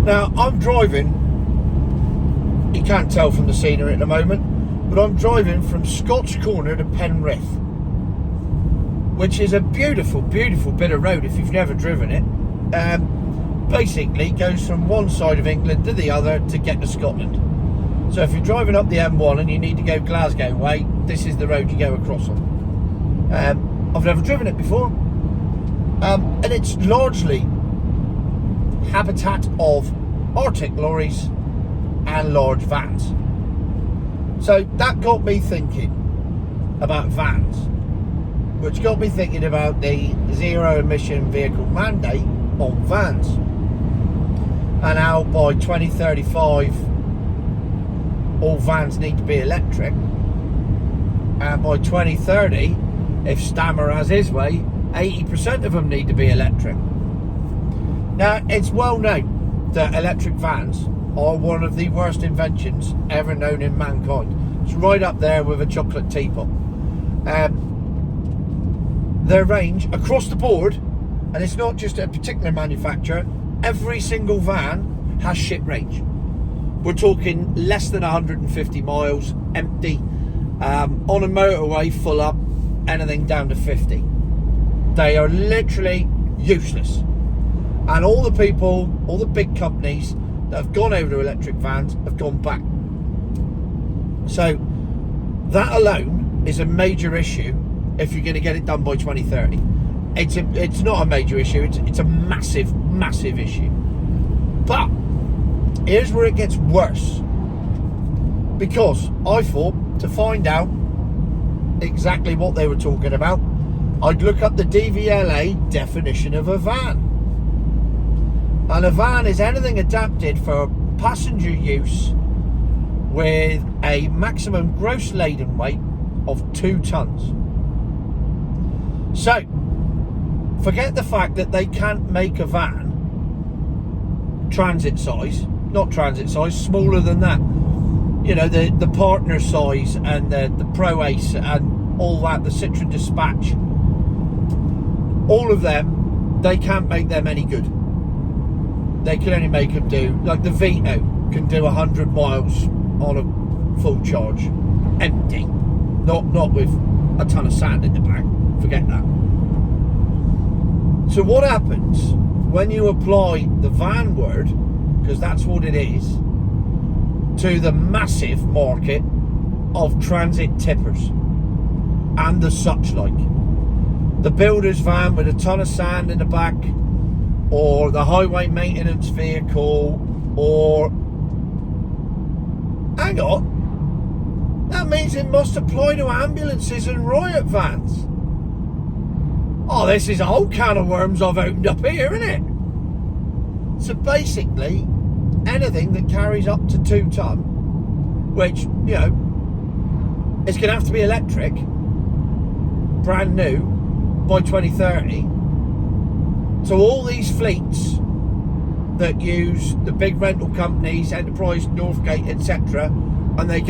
Now, I'm driving, you can't tell from the scenery at the moment, but I'm driving from Scots Corner to Penrith, which is a beautiful, beautiful bit of road if you've never driven it. Basically goes from one side of England to the other to get to Scotland. So if you're driving up the M1 and you need to go Glasgow way, this is the road you go across on. I've never driven it before, and it's largely habitat of Arctic lorries and large vans. So that got me thinking about vans, which got me thinking about the Zero Emission Vehicle Mandate on vans, and how by 2035 all vans need to be electric, and by 2030, if Stammer has his way, 80% of them need to be electric. Now, it's well known that electric vans are one of the worst inventions ever known in mankind. It's right up there with a chocolate teapot. Their range across the board, and it's not just a particular manufacturer, every single van has shit range. We're talking less than 150 miles empty, on a motorway full up, anything down to 50. They are literally useless. And all the people, all the big companies that have gone over to electric vans have gone back. So that alone is a major issue if you're going to get it done by 2030. It's not a major issue, it's a massive, massive issue. But here's where it gets worse. Because I thought, to find out exactly what they were talking about, I'd look up the DVLA definition of a van. And a van is anything adapted for passenger use with a maximum gross laden weight of 2 tonnes. So, forget the fact that they can't make a van transit size, not transit size, smaller than that. You know, the partner size and the Pro Ace and all that, the Citroen Dispatch. All of them, they can't make them any good. They can only make them do, like the Vito can do 100 miles on a full charge, empty, not with a ton of sand in the back. Forget that. So what happens when you apply the van word, because that's what it is, to the massive market of transit tippers and the such like? The builder's van with a ton of sand in the back, or the highway maintenance vehicle, or... Hang on. That means it must apply to ambulances and riot vans. Oh, this is a whole can of worms I've opened up here, isn't it? So basically, anything that carries up to 2 tonne, which, you know, it's going to have to be electric, brand new, by 2030. So all these fleets that use the big rental companies, Enterprise, Northgate, etc., and they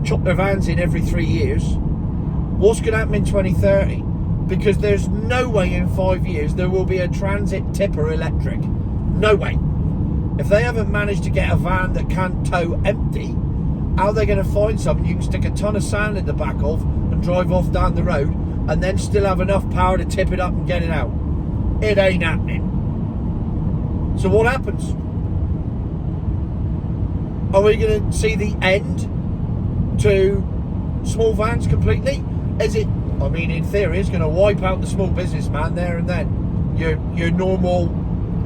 chop their vans in every 3 years, what's going to happen in 2030? Because there's no way in 5 years there will be a transit tipper electric. No way. If they haven't managed to get a van that can't tow empty, how are they going to find something you can stick a ton of sand in the back of and drive off down the road and then still have enough power to tip it up and get it out? It ain't happening. So what happens? Are we going to see the end to small vans completely? Is it, I mean, in theory, it's going to wipe out the small businessman there and then. Your normal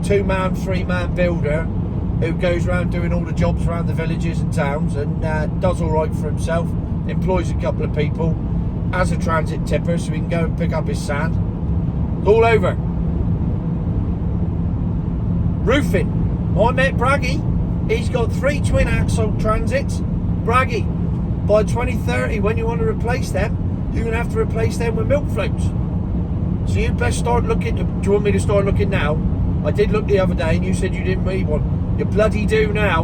2-man, 3-man builder who goes around doing all the jobs around the villages and towns and does all right for himself, employs a couple of people, as a transit tipper so he can go and pick up his sand. All over. Roofing. My mate Braggy, he's got 3 twin axle transits. Braggy, by 2030, when you want to replace them, you're going to have to replace them with milk floats. So you best start looking. Do you want me to start looking now? I did look the other day and you said you didn't need one. You bloody do now.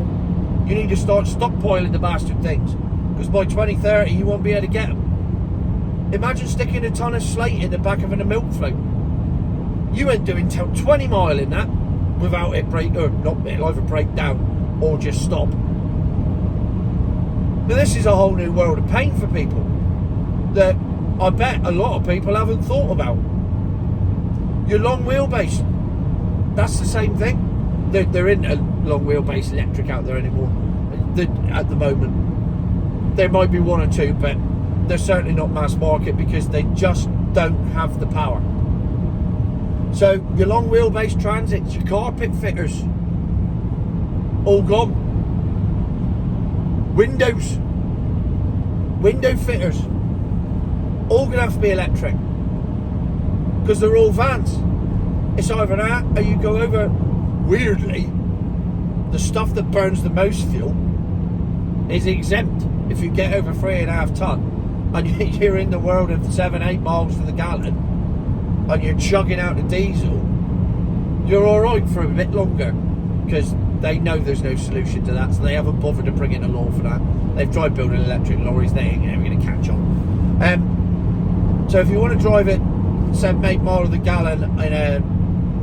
You need to start stockpiling the bastard things, because by 2030 you won't be able to get them. Imagine sticking a ton of slate in the back of a milk float. You ain't doing 20 mile in that. without it it'll either break down or just stop. But this is a whole new world of pain for people that I bet a lot of people haven't thought about. Your long wheelbase, that's the same thing. There isn't a long wheelbase electric out there anymore at the moment. There might be one or two, but they're certainly not mass market because they just don't have the power. So your long wheelbase transits, your carpet fitters, all gone. Window fitters, all gonna have to be electric because they're all vans. It's either that or you go over. Weirdly, the stuff that burns the most fuel is exempt if you get over 3.5 tonne and you're in the world of 7-8 miles to the gallon and you're chugging out the diesel. You're alright for a bit longer because they know there's no solution to that, so they haven't bothered to bring in a law for that. They've tried building electric lorries, they ain't ever going to catch on. So if you want to drive it 7-8 miles to the gallon in a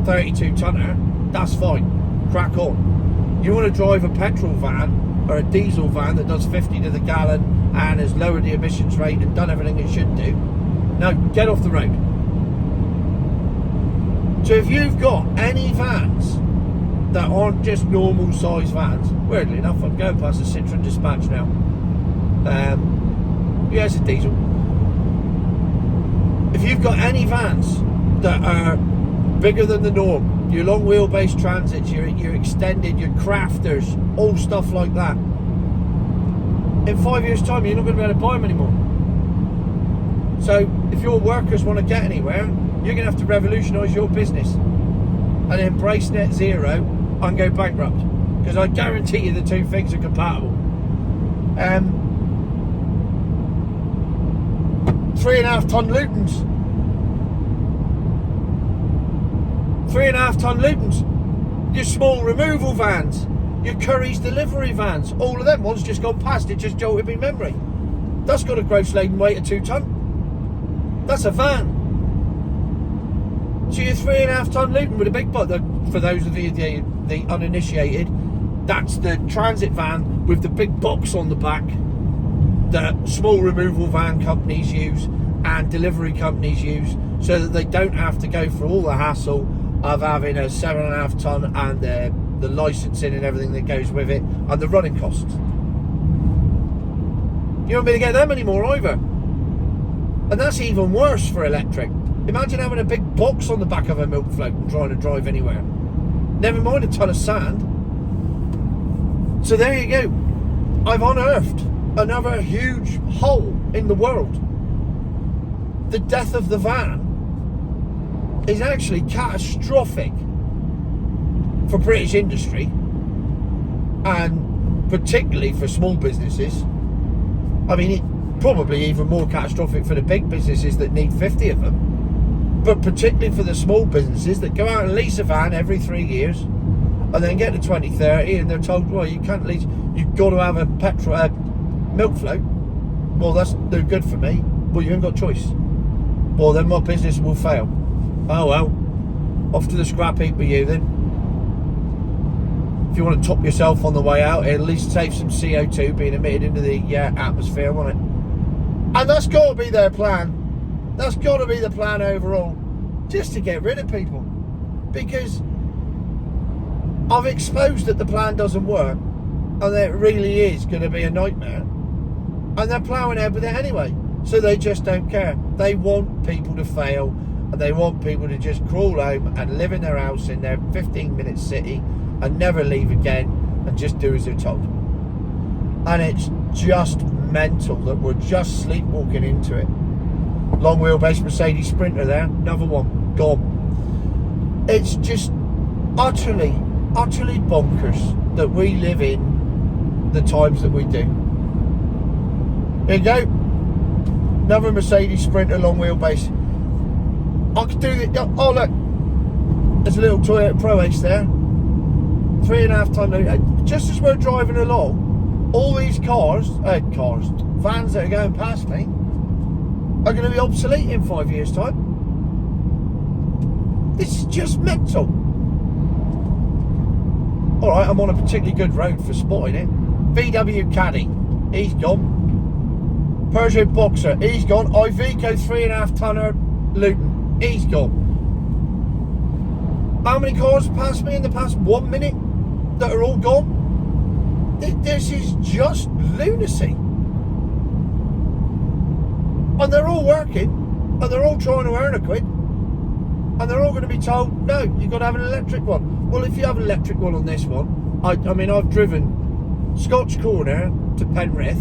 32 tonner, that's fine, crack on. You want to drive a petrol van or a diesel van that does 50 to the gallon and has lowered the emissions rate and done everything it should do, now get off the road. So if you've got any vans that aren't just normal size vans, weirdly enough, I'm going past a Citroen Dispatch now. Yeah, it's a diesel. If you've got any vans that are bigger than the norm, your long wheelbase transits, your extended, your crafters, all stuff like that, in 5 years' time you're not going to be able to buy them anymore. So if your workers want to get anywhere, you're going to have to revolutionise your business and embrace net zero and go bankrupt, because I guarantee you the two things are compatible. 3.5 tonne Lutons. 3.5 tonne Lutons, your small removal vans, your Curry's delivery vans, all of them ones just gone past, it just jolted me memory. That's got a gross laden weight of 2 tonne. That's a van. So your 3.5 tonne Luton with a big butt, for those of you the uninitiated, that's the transit van with the big box on the back that small removal van companies use and delivery companies use, so that they don't have to go through all the hassle of having a 7.5 tonne and the licensing and everything that goes with it and the running costs. You don't be able to get them anymore either. And that's even worse for electric. Imagine having a big box on the back of a milk float and trying to drive anywhere. Never mind a ton of sand. So there you go. I've unearthed another huge hole in the world. The death of the van is actually catastrophic for British industry, and particularly for small businesses. I mean, it probably even more catastrophic for the big businesses that need 50 of them, but particularly for the small businesses that go out and lease a van every 3 years and then get to 2030 and they're told, well, you can't lease, you've got to have a milk float. Well, that's no good for me. Well, you ain't got a choice. Well, then my business will fail. Oh well, off to the scrap heap with you then. If you want to top yourself on the way out, it'll at least save some CO2 being emitted into the atmosphere, won't it? And that's got to be their plan. That's got to be the plan overall, just to get rid of people. Because I've exposed that the plan doesn't work and that it really is going to be a nightmare. And they're ploughing ahead with it anyway. So they just don't care. They want people to fail, and they want people to just crawl home and live in their house in their 15-minute city and never leave again and just do as they're told. And it's just mental that we're just sleepwalking into it. Long wheelbase Mercedes Sprinter there, another one, gone. It's just utterly bonkers that we live in the times that we do. There you go. Another Mercedes Sprinter long wheelbase. I could do it. Oh look, there's a little Toyota Pro Ace there. 3.5 tonne. Just as we're driving along, all these vans that are going past me are going to be obsolete in 5 years' time. This is just mental. All right, I'm on a particularly good road for spotting it. VW Caddy, he's gone. Peugeot Boxer, he's gone. Iveco 3.5 tonner Luton, he's gone. How many cars passed me in the past 1 minute that are all gone? This is just lunacy. And they're all working, and they're all trying to earn a quid, and they're all going to be told, no, you've got to have an electric one. Well, if you have an electric one on this one, I mean, I've driven Scotch Corner to Penrith,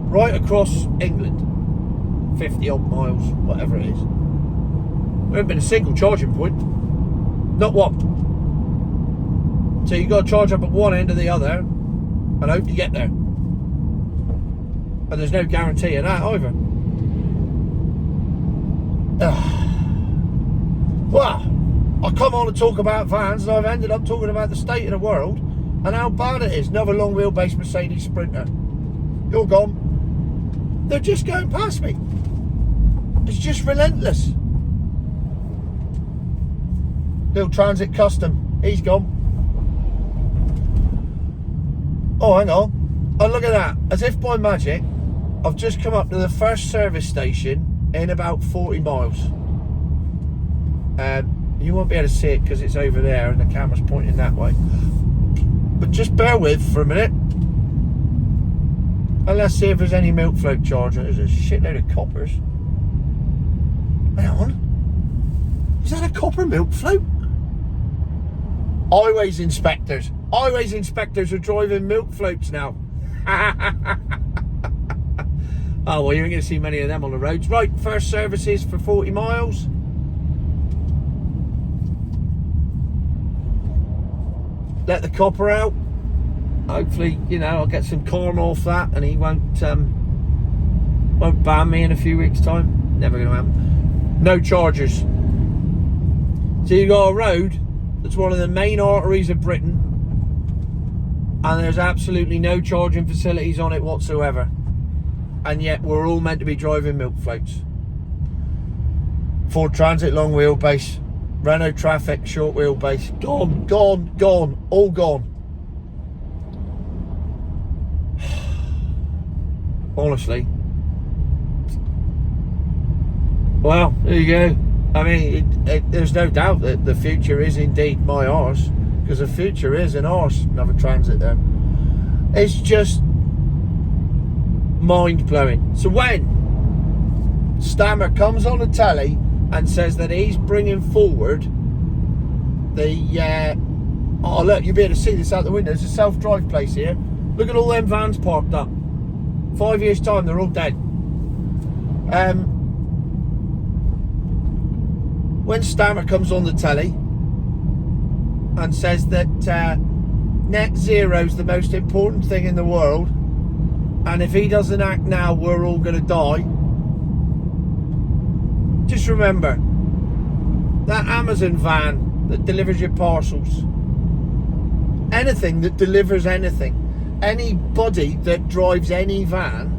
right across England, 50 odd miles, whatever it is. There hasn't been a single charging point, not one. So you've got to charge up at one end or the other, and hope you get there. And there's no guarantee of that either. Well, I come on to talk about vans, and I've ended up talking about the state of the world and how bad it is. Another long wheelbase Mercedes Sprinter. You're gone. They're just going past me. It's just relentless. Little Transit Custom, he's gone. Oh, hang on. Oh, look at that. As if by magic, I've just come up to the first service station in about 40 miles. You won't be able to see it because it's over there and the camera's pointing that way. But just bear with for a minute. And let's see if there's any milk float charger. There's a shitload of coppers. Hang on. Is that a copper milk float? Highways inspectors. Highways inspectors are driving milk floats now. Oh, well, you ain't going to see many of them on the roads. Right, first services for 40 miles. Let the copper out. Hopefully, you know, I'll get some corn off that and he won't ban me in a few weeks' time. Never going to happen. No chargers. So you got a road that's one of the main arteries of Britain, and there's absolutely no charging facilities on it whatsoever. And yet we're all meant to be driving milk floats. Ford Transit long wheelbase, Renault Traffic short wheelbase, gone, gone, gone, all gone. Honestly. Well, there you go. I mean, there's no doubt that the future is indeed my arse, because the future is an arse. Another Transit there. It's just mind-blowing. So when Stammer comes on the telly and says that he's bringing forward the oh look, you'll be able to see this out the window, there's a self-drive place here. Look at all them vans parked up. 5 years time they're all dead. When Stammer comes on the telly and says that net zero is the most important thing in the world, and if he doesn't act now, we're all going to die. Just remember, that Amazon van that delivers your parcels, anything that delivers anything, anybody that drives any van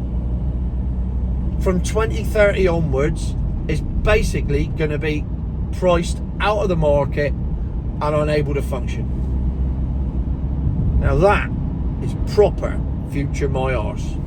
from 2030 onwards is basically going to be priced out of the market and unable to function. Now that is proper future my arse.